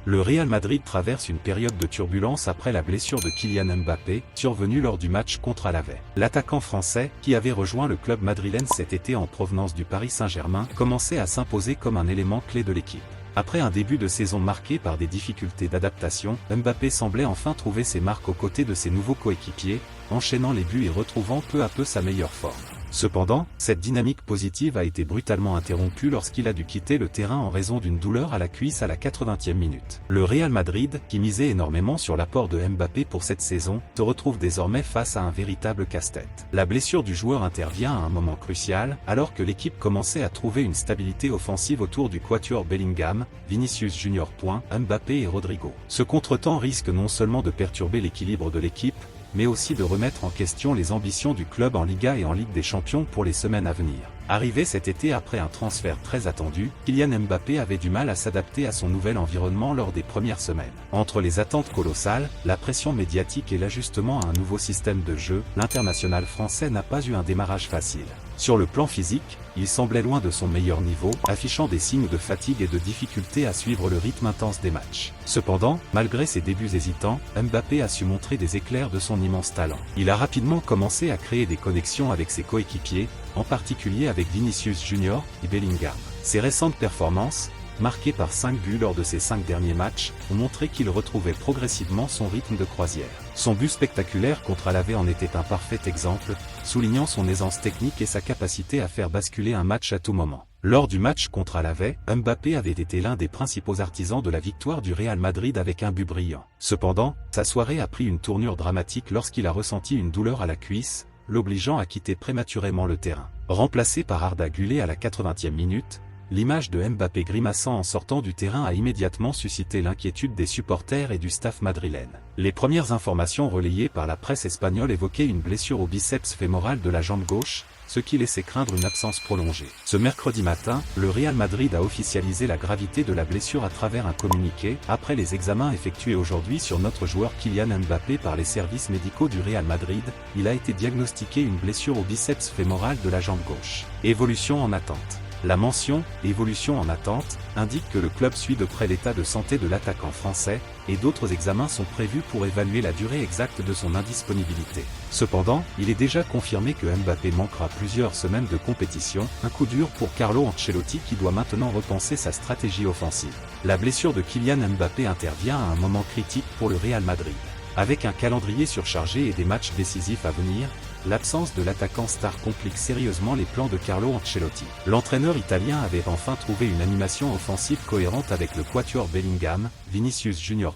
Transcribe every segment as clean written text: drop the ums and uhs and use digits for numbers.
Le Real Madrid traverse une période de turbulence après la blessure de Kylian Mbappé, survenue lors du match contre Alavés. L'attaquant français, qui avait rejoint le club madrilène cet été en provenance du Paris Saint-Germain, commençait à s'imposer comme un élément clé de l'équipe. Après un début de saison marqué par des difficultés d'adaptation, Mbappé semblait enfin trouver ses marques aux côtés de ses nouveaux coéquipiers, enchaînant les buts et retrouvant peu à peu sa meilleure forme. Cependant, cette dynamique positive a été brutalement interrompue lorsqu'il a dû quitter le terrain en raison d'une douleur à la cuisse à la 80e minute. Le Real Madrid, qui misait énormément sur l'apport de Mbappé pour cette saison, se retrouve désormais face à un véritable casse-tête. La blessure du joueur intervient à un moment crucial, alors que l'équipe commençait à trouver une stabilité offensive autour du quatuor Bellingham, Vinicius Junior. Mbappé et Rodrigo. Ce contretemps risque non seulement de perturber l'équilibre de l'équipe, mais aussi de remettre en question les ambitions du club en Liga et en Ligue des Champions pour les semaines à venir. Arrivé cet été après un transfert très attendu, Kylian Mbappé avait du mal à s'adapter à son nouvel environnement lors des premières semaines. Entre les attentes colossales, la pression médiatique et l'ajustement à un nouveau système de jeu, l'international français n'a pas eu un démarrage facile. Sur le plan physique, il semblait loin de son meilleur niveau, affichant des signes de fatigue et de difficulté à suivre le rythme intense des matchs. Cependant, malgré ses débuts hésitants, Mbappé a su montrer des éclairs de son immense talent. Il a rapidement commencé à créer des connexions avec ses coéquipiers, en particulier avec Vinicius Junior et Bellingham. Ses récentes performances, marquées par 5 buts lors de ses 5 derniers matchs, ont montré qu'il retrouvait progressivement son rythme de croisière. Son but spectaculaire contre Alavés en était un parfait exemple, soulignant son aisance technique et sa capacité à faire basculer un match à tout moment. Lors du match contre Alavés, Mbappé avait été l'un des principaux artisans de la victoire du Real Madrid avec un but brillant. Cependant, sa soirée a pris une tournure dramatique lorsqu'il a ressenti une douleur à la cuisse, l'obligeant à quitter prématurément le terrain. Remplacé par Arda Güler à la 80e minute, l'image de Mbappé grimaçant en sortant du terrain a immédiatement suscité l'inquiétude des supporters et du staff madrilène. Les premières informations relayées par la presse espagnole évoquaient une blessure au biceps fémoral de la jambe gauche, ce qui laissait craindre une absence prolongée. Ce mercredi matin, le Real Madrid a officialisé la gravité de la blessure à travers un communiqué. Après les examens effectués aujourd'hui sur notre joueur Kylian Mbappé par les services médicaux du Real Madrid, il a été diagnostiqué une blessure au biceps fémoral de la jambe gauche. Évolution en attente. La mention « évolution en attente » indique que le club suit de près l'état de santé de l'attaquant français, et d'autres examens sont prévus pour évaluer la durée exacte de son indisponibilité. Cependant, il est déjà confirmé que Mbappé manquera plusieurs semaines de compétition, un coup dur pour Carlo Ancelotti qui doit maintenant repenser sa stratégie offensive. La blessure de Kylian Mbappé intervient à un moment critique pour le Real Madrid. Avec un calendrier surchargé et des matchs décisifs à venir, l'absence de l'attaquant star complique sérieusement les plans de Carlo Ancelotti. L'entraîneur italien avait enfin trouvé une animation offensive cohérente avec le quatuor Bellingham, Vinicius Junior.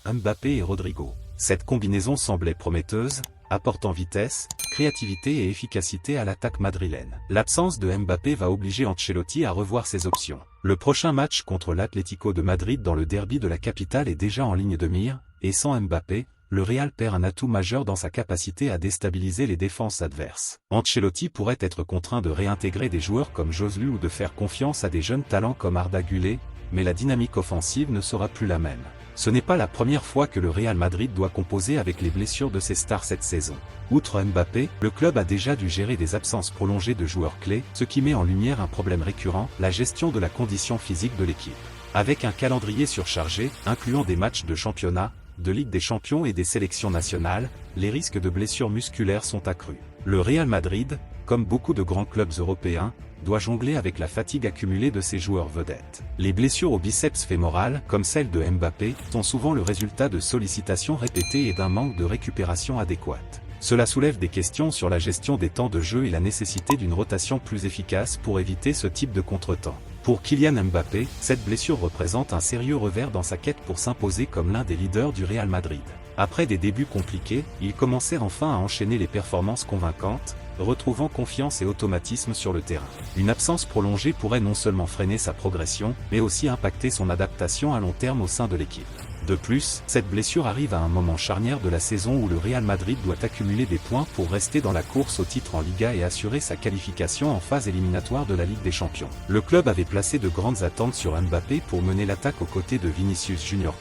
Mbappé et Rodrigo. Cette combinaison semblait prometteuse, apportant vitesse, créativité et efficacité à l'attaque madrilène. L'absence de Mbappé va obliger Ancelotti à revoir ses options. Le prochain match contre l'Atlético de Madrid dans le derby de la capitale est déjà en ligne de mire, et sans Mbappé, le Real perd un atout majeur dans sa capacité à déstabiliser les défenses adverses. Ancelotti pourrait être contraint de réintégrer des joueurs comme Joselu ou de faire confiance à des jeunes talents comme Arda Güler, mais la dynamique offensive ne sera plus la même. Ce n'est pas la première fois que le Real Madrid doit composer avec les blessures de ses stars cette saison. Outre Mbappé, le club a déjà dû gérer des absences prolongées de joueurs clés, ce qui met en lumière un problème récurrent, la gestion de la condition physique de l'équipe. Avec un calendrier surchargé, incluant des matchs de championnat, de Ligue des Champions et des sélections nationales, les risques de blessures musculaires sont accrus. Le Real Madrid, comme beaucoup de grands clubs européens, doit jongler avec la fatigue accumulée de ses joueurs vedettes. Les blessures au biceps fémoral, comme celle de Mbappé, sont souvent le résultat de sollicitations répétées et d'un manque de récupération adéquate. Cela soulève des questions sur la gestion des temps de jeu et la nécessité d'une rotation plus efficace pour éviter ce type de contretemps. Pour Kylian Mbappé, cette blessure représente un sérieux revers dans sa quête pour s'imposer comme l'un des leaders du Real Madrid. Après des débuts compliqués, il commençait enfin à enchaîner les performances convaincantes, retrouvant confiance et automatisme sur le terrain. Une absence prolongée pourrait non seulement freiner sa progression, mais aussi impacter son adaptation à long terme au sein de l'équipe. De plus, cette blessure arrive à un moment charnière de la saison où le Real Madrid doit accumuler des points pour rester dans la course au titre en Liga et assurer sa qualification en phase éliminatoire de la Ligue des Champions. Le club avait placé de grandes attentes sur Mbappé pour mener l'attaque aux côtés de Vinicius Junior.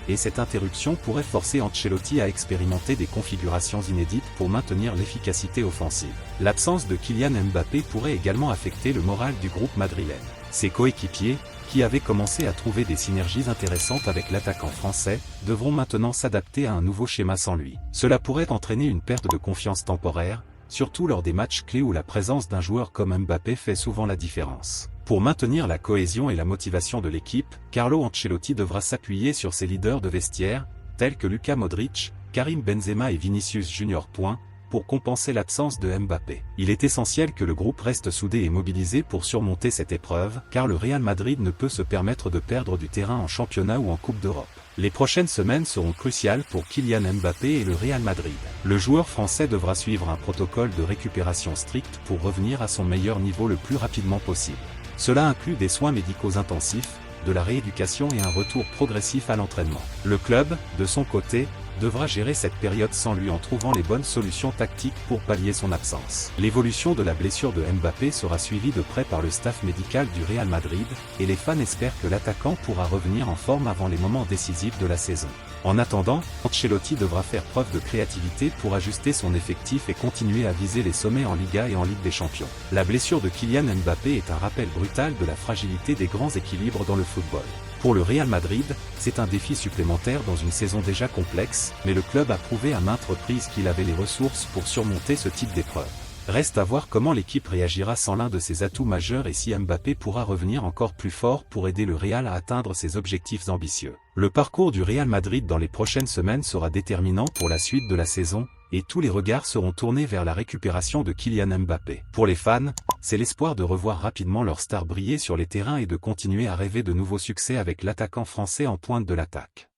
Et cette interruption pourrait forcer Ancelotti à expérimenter des configurations inédites pour maintenir l'efficacité offensive. L'absence de Kylian Mbappé pourrait également affecter le moral du groupe madrilène. Ses coéquipiers, qui avaient commencé à trouver des synergies intéressantes avec l'attaquant français, devront maintenant s'adapter à un nouveau schéma sans lui. Cela pourrait entraîner une perte de confiance temporaire, surtout lors des matchs clés où la présence d'un joueur comme Mbappé fait souvent la différence. Pour maintenir la cohésion et la motivation de l'équipe, Carlo Ancelotti devra s'appuyer sur ses leaders de vestiaire, tels que Luka Modric, Karim Benzema et Vinicius Junior. Pour compenser l'absence de Mbappé. Il est essentiel que le groupe reste soudé et mobilisé pour surmonter cette épreuve, car le Real Madrid ne peut se permettre de perdre du terrain en championnat ou en Coupe d'Europe. Les prochaines semaines seront cruciales pour Kylian Mbappé et le Real Madrid. Le joueur français devra suivre un protocole de récupération strict pour revenir à son meilleur niveau le plus rapidement possible. Cela inclut des soins médicaux intensifs, de la rééducation et un retour progressif à l'entraînement. Le club, de son côté, devra gérer cette période sans lui en trouvant les bonnes solutions tactiques pour pallier son absence. L'évolution de la blessure de Mbappé sera suivie de près par le staff médical du Real Madrid, et les fans espèrent que l'attaquant pourra revenir en forme avant les moments décisifs de la saison. En attendant, Ancelotti devra faire preuve de créativité pour ajuster son effectif et continuer à viser les sommets en Liga et en Ligue des Champions. La blessure de Kylian Mbappé est un rappel brutal de la fragilité des grands équilibres dans le football. Pour le Real Madrid, c'est un défi supplémentaire dans une saison déjà complexe, mais le club a prouvé à maintes reprises qu'il avait les ressources pour surmonter ce type d'épreuve. Reste à voir comment l'équipe réagira sans l'un de ses atouts majeurs et si Mbappé pourra revenir encore plus fort pour aider le Real à atteindre ses objectifs ambitieux. Le parcours du Real Madrid dans les prochaines semaines sera déterminant pour la suite de la saison, et tous les regards seront tournés vers la récupération de Kylian Mbappé. Pour les fans, c'est l'espoir de revoir rapidement leur star briller sur les terrains et de continuer à rêver de nouveaux succès avec l'attaquant français en pointe de l'attaque.